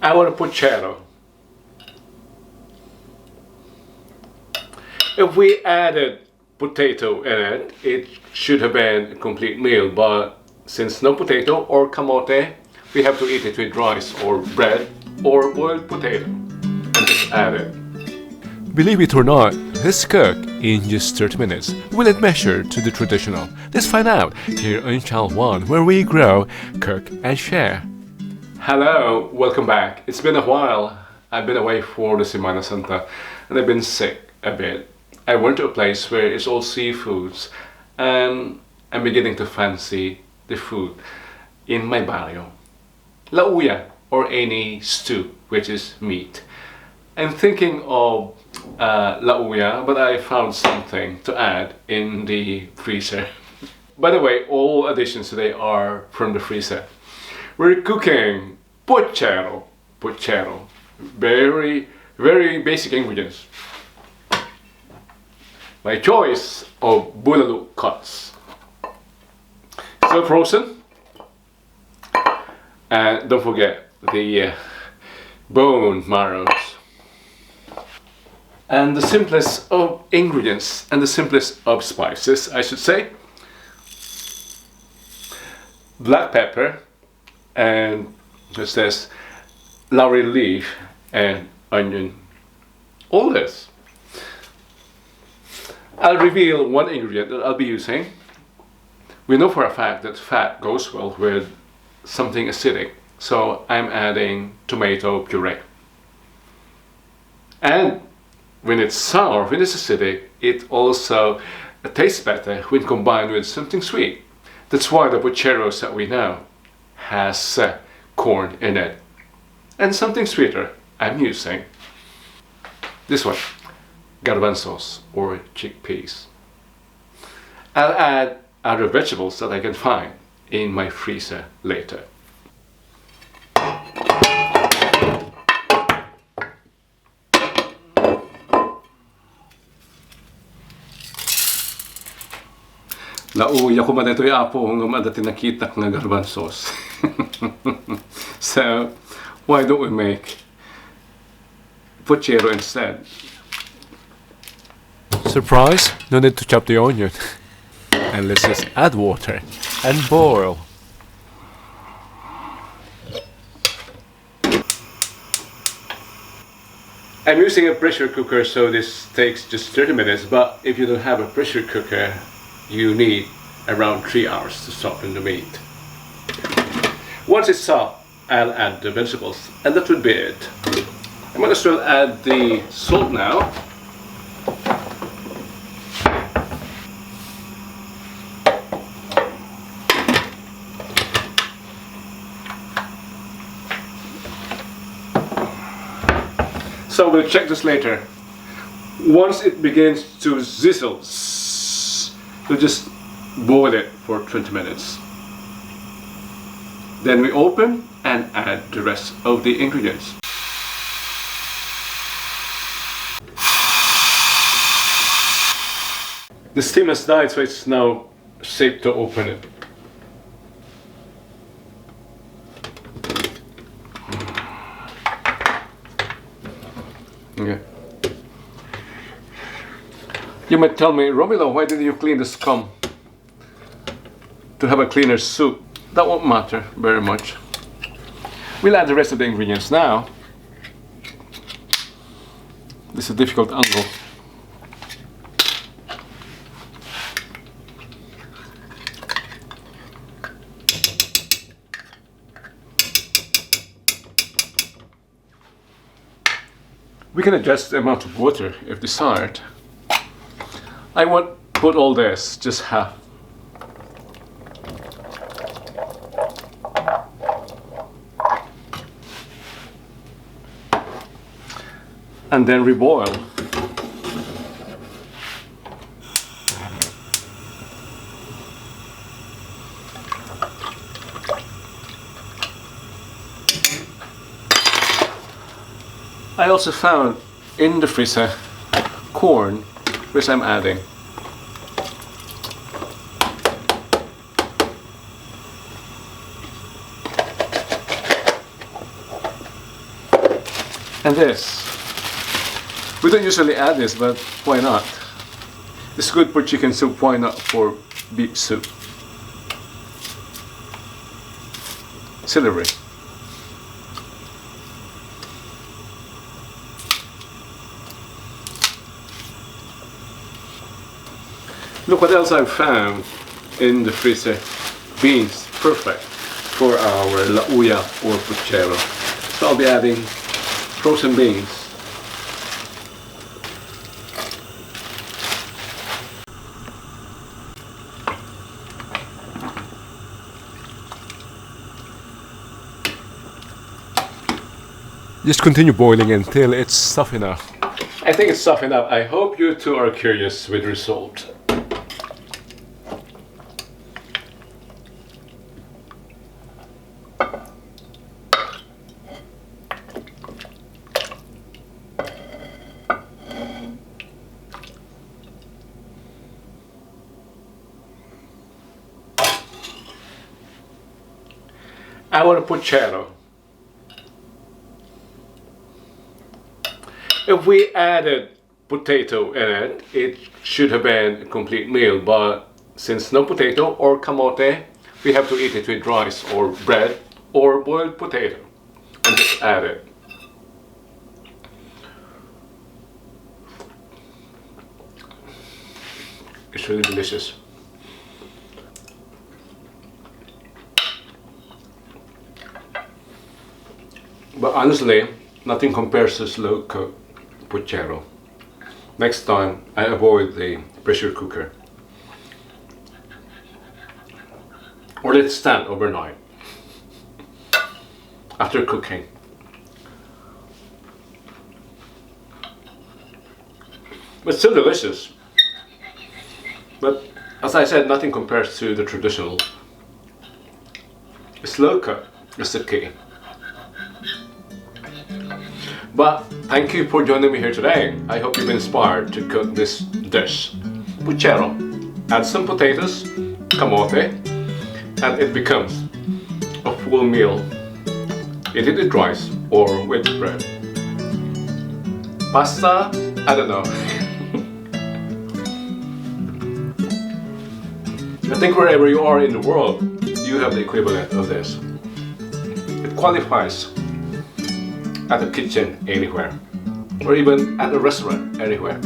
Our Pochero. If we added potato in it, it should have been a complete meal, but since no potato or camote, we have to eat it with rice or bread or boiled potato and just add it. Believe it or not, let's cook in just 30 minutes. Will it measure to the traditional? Let's find out here on Channel 1, where we grow, cook and share. Hello, welcome back. It's been a while. I've been away for the Semana Santa and I've been sick a bit. I went to a place where it's all seafoods and I'm beginning to fancy the food in my barrio. Lauya, or any stew, which is meat. I'm thinking of lauya, but I found something to add in the freezer. By the way, all additions today are from the freezer. We're cooking Pochero. Pochero. Very, very basic ingredients. My choice of bulalo cuts. Still frozen. And don't forget the bone marrows. And the simplest of ingredients and the simplest of spices, I should say. Black pepper and just this laurel leaf and onion. All this. I'll reveal one ingredient that I'll be using. We know for a fact that fat goes well with something acidic, so I'm adding tomato puree. And when it's sour, when it's acidic, it also tastes better when combined with something sweet. That's why the Pocheros that we know has corn in it. And something sweeter I'm using this one. Garbanzos or chickpeas. I'll add other vegetables that I can find in my freezer later. Lauya ko man ito apo ng madati nakita ng garbanzos. So, why don't we make Pochero instead? Surprise! No need to chop the onion. And let's just add water and boil. I'm using a pressure cooker, so this takes just 30 minutes, but if you don't have a pressure cooker, you need around 3 hours to soften the meat. Once it's soft, I'll add the vegetables, and that would be it. I might as well add the salt now. So we'll check this later. Once it begins to sizzle, we'll just boil it for 20 minutes. Then we open and add the rest of the ingredients. The steam has died, so it's now safe to open it. Okay. You might tell me, Romilo, why didn't you clean the scum to have a cleaner soup? That won't matter very much. We'll add the rest of the ingredients now. This is a difficult angle. We can adjust the amount of water if desired. I won't put all this, just half. And then reboil. I also found in the freezer corn, which I'm adding. And this. We don't usually add this, but why not? It's good for chicken soup, why not for beef soup? Celery. Look what else I've found in the freezer. Beans, perfect for our lauya or pochero. So I'll be adding frozen beans. Just continue boiling until it's soft enough. I think it's soft enough. I hope you two are curious with the result. Our pochero. If we added potato in it, it should have been a complete meal, but since no potato or camote, we have to eat it with rice or bread or boiled potato and just add it. It's really delicious. But honestly, nothing compares to slow cooked pochero. Next time I avoid the pressure cooker. Or let it stand overnight after cooking. But still delicious. But as I said, nothing compares to the traditional. Slow cook is the key. But thank you for joining me here today. I hope you've been inspired to cook this dish. Pochero. Add some potatoes, camote, and it becomes a full meal. Eat it with rice or with bread. Pasta? I don't know. I think wherever you are in the world, you have the equivalent of this. It qualifies at a kitchen anywhere, or even at a restaurant anywhere.